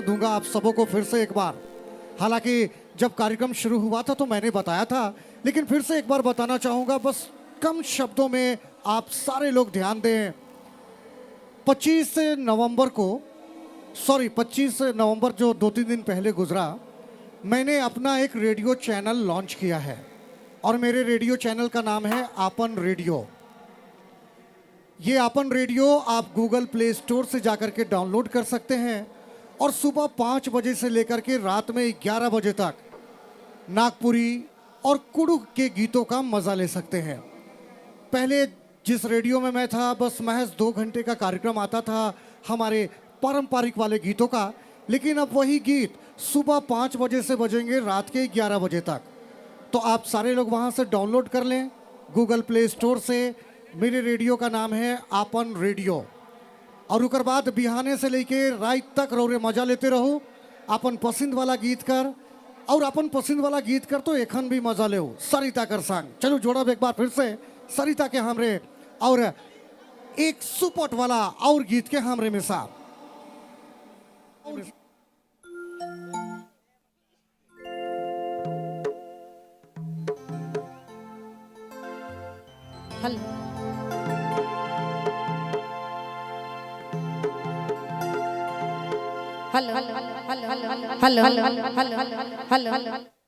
दूंगा आप सबों को फिर से एक बार। हालांकि जब कार्यक्रम शुरू हुआ था तो मैंने बताया था, लेकिन फिर से एक बार बताना चाहूंगा, बस कम शब्दों में आप सारे लोग ध्यान दें। 25 नवंबर को 25 नवंबर जो 2-3 दिन पहले गुजरा, मैंने अपना एक रेडियो चैनल लॉन्च किया है और मेरे रेडियो चैनल का नाम है आपन रेडियो। ये आपन रेडियो आप गूगल प्ले स्टोर से जाकर के डाउनलोड कर सकते हैं और सुबह 5 बजे से लेकर के रात में 11 बजे तक नागपुरी और कुड़ुक के गीतों का मज़ा ले सकते हैं। पहले जिस रेडियो में मैं था, बस महज 2 घंटे का कार्यक्रम आता था हमारे पारंपरिक वाले गीतों का, लेकिन अब वही गीत सुबह 5 बजे से बजेंगे रात के 11 बजे तक। तो आप सारे लोग वहाँ से डाउनलोड कर लें गूगल प्ले स्टोर से। मेरे रेडियो का नाम है आपन रेडियो। और उकर बाद बिहाने से लेके रात तक रोरे मजा लेते रहो अपन पसंद वाला गीत कर। और अपन पसंद वाला गीत कर तो एखन भी मजा ले सरिता कर संग। चलो जोड़ब एक बार फिर से सरिता के हमरे और एक सुपट वाला और गीत के हमरे में साहब। Hello hello hello hello hello hello hello hello